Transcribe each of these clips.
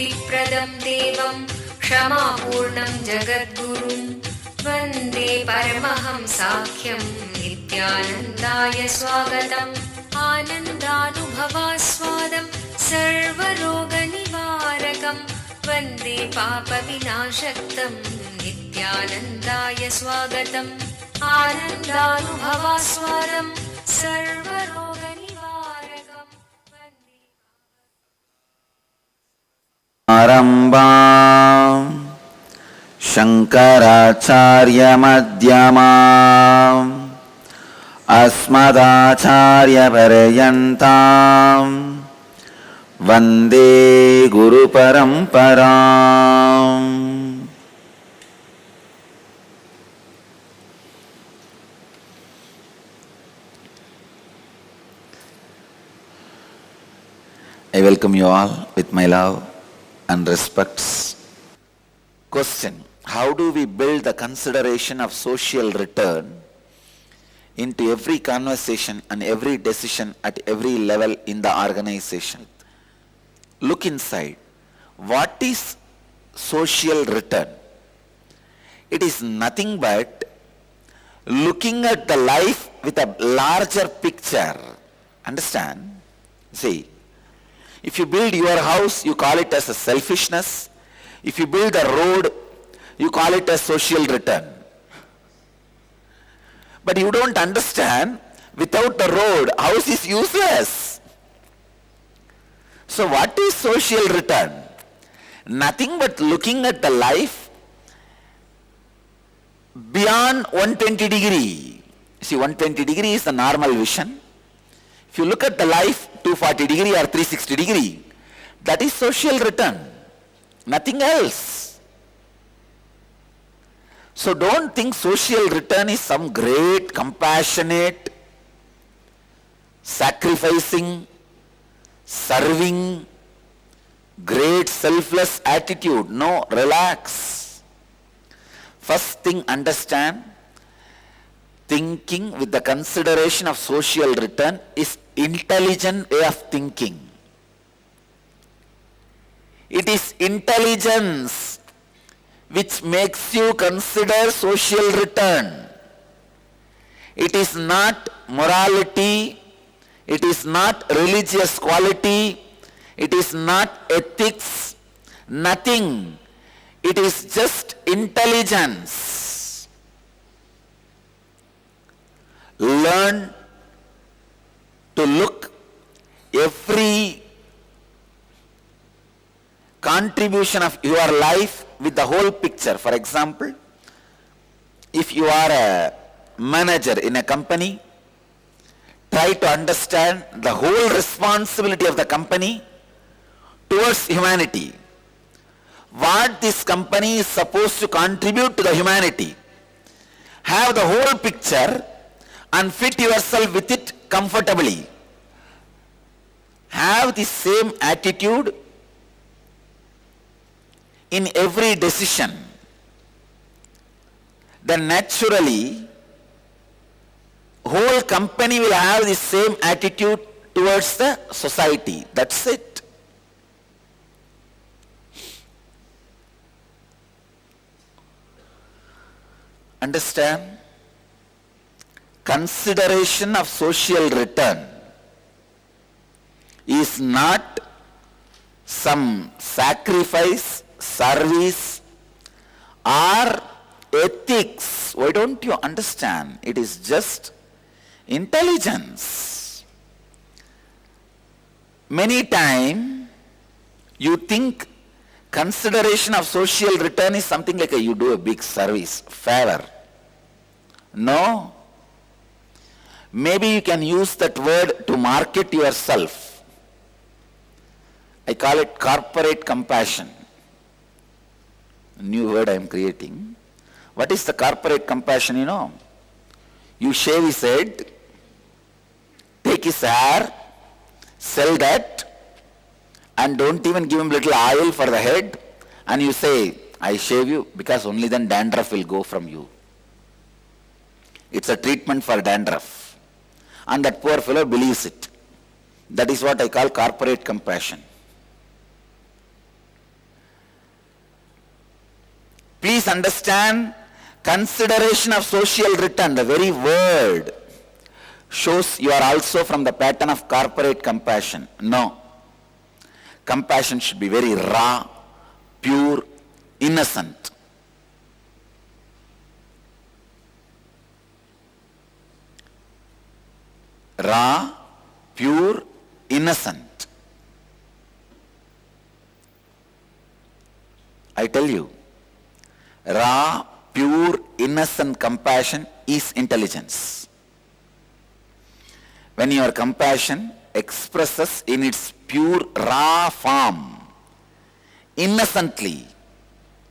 मुक्तिप्रदं देवं क्षमापूर्णं जगद्गुरुं वन्दे परमहंसाख्यं नित्यानन्दाय स्वागतम् आनन्दानुभवास्वादं सर्वरोगनिवारकं वन्दे पापविनाशक्तं नित्यानन्दाय स्वागतम् आनन्दानुभवास्वादं सर्वरोगनिवारकं वन्दे आरम्भाम् शङ्कराचार्यमध्यमाम् अस्मदाचार्यपर्यन्ताम् वन्दे गुरुपरम्पराम्. I welcome you all with my love and respects. Question: how do we build the consideration of social return into every conversation and every decision at every level in the organization? Look inside. What is social return? It is nothing but looking at the life with a larger picture. Understand? See, if you build your house, you call it as a selfishness. If you build a road, you call it as social return. But you don't understand, without the road, house is useless. So what is social return? Nothing but looking at the life beyond 120 degree. See, 120 degree is the normal vision. If you look at the life 240 degree or 360 degree, that is social return. Nothing else. So don't think social return is some great, compassionate, sacrificing, serving, great selfless attitude. No, relax. First thing, understand, thinking with the consideration of social return is intelligent way of thinking. It is intelligence which makes you consider social return. It is not morality, it is not religious quality, it is not ethics, nothing. It is just intelligence. Learn to look every contribution of your life with the whole picture. For example, if you are a manager in a company, try to understand the whole responsibility of the company towards humanity. What this company is supposed to contribute to the humanity. Have the whole picture and fit yourself with it comfortably. Have the same attitude in every decision. Then naturally, whole company will have the same attitude towards the society. That's it. Understand? Consideration of social return is not some sacrifice, service, or ethics. Why don't you understand? It is just intelligence. Many times you think consideration of social return is something like you do a big service, favor. No. Maybe you can use that word to market yourself. I call it corporate compassion. A new word I am creating. What is the corporate compassion, you know? You shave his head, take his hair, sell that, and don't even give him little oil for the head, and you say, I shave you because only then dandruff will go from you. It's a treatment for dandruff. And that poor fellow believes it. That is what I call corporate compassion. Please understand, consideration of social return, the very word shows you are also from the pattern of corporate compassion. No. Compassion should be very raw, pure, innocent. Raw, pure, innocent. I tell you, raw, pure, innocent compassion is intelligence. When your compassion expresses in its pure, raw form, innocently,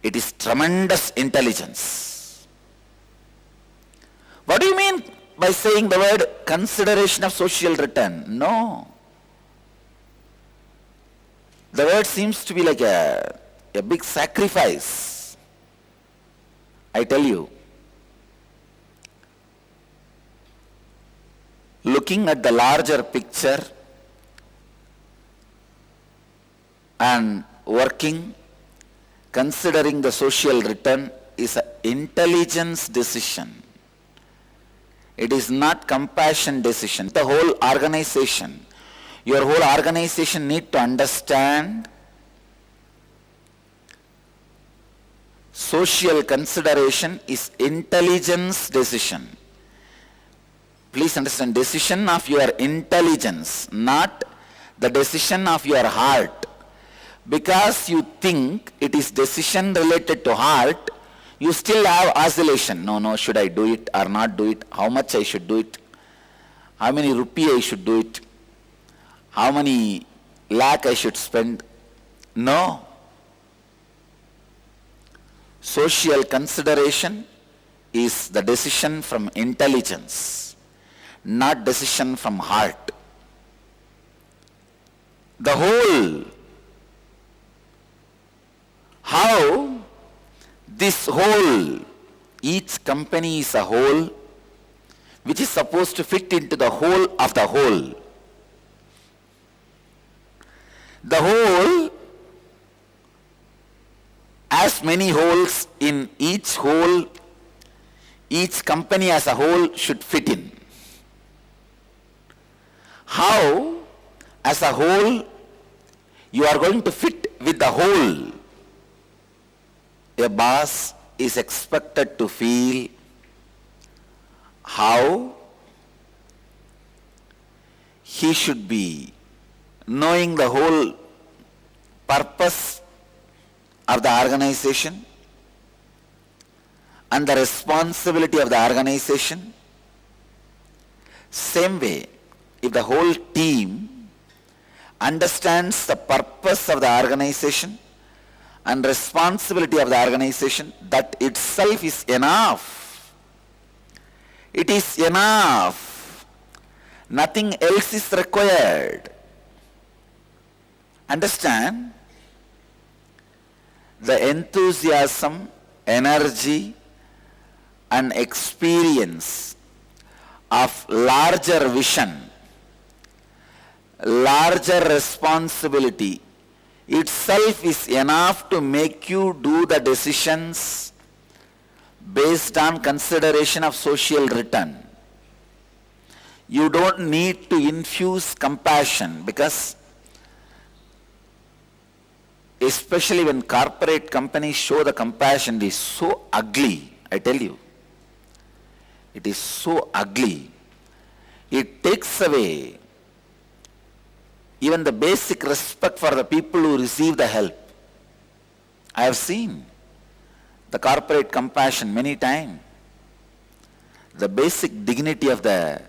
it is tremendous intelligence. What do you mean by saying the word consideration of social return? No. The word seems to be like a big sacrifice. I tell you, looking at the larger picture and working, considering the social return is an intelligence decision. It is not compassion decision. The whole organization, your whole organization need to understand social consideration is intelligence decision. Please understand, decision of your intelligence, not the decision of your heart. Because you think it is decision related to heart, you still have oscillation. No, should I do it or not do it? How much I should do it? How many rupee I should do it? How many lakh I should spend? No. Social consideration is the decision from intelligence, not decision from heart. The whole, how this whole, each company is a whole which is supposed to fit into the whole of the whole. The whole has many holes. In each hole, each company as a whole should fit in. How as a whole you are going to fit with the whole? A boss is expected to feel how he should be knowing the whole purpose of the organization and the responsibility of the organization. Same way, if the whole team understands the purpose of the organization and responsibility of the organization, that itself is enough. It is enough. Nothing else is required. Understand? The enthusiasm, energy, and experience of larger vision, larger responsibility itself is enough to make you do the decisions based on consideration of social return. You don't need to infuse compassion, because especially when corporate companies show the compassion, it is so ugly, I tell you. It is so ugly. It takes away even the basic respect for the people who receive the help. I have seen the corporate compassion many times. The basic dignity of the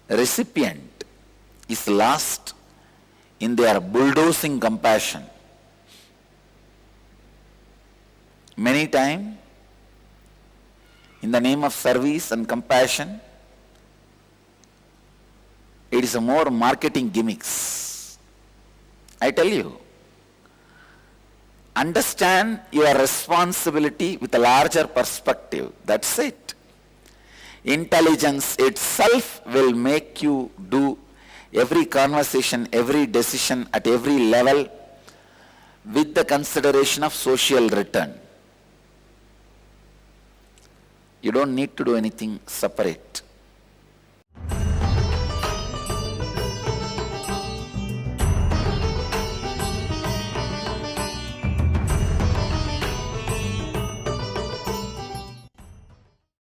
recipient is lost in their bulldozing compassion. Many times, in the name of service and compassion, it is a more marketing gimmicks. I tell you, understand your responsibility with a larger perspective. That's it. Intelligence itself will make you do every conversation, every decision at every level with the consideration of social return. You don't need to do anything separate.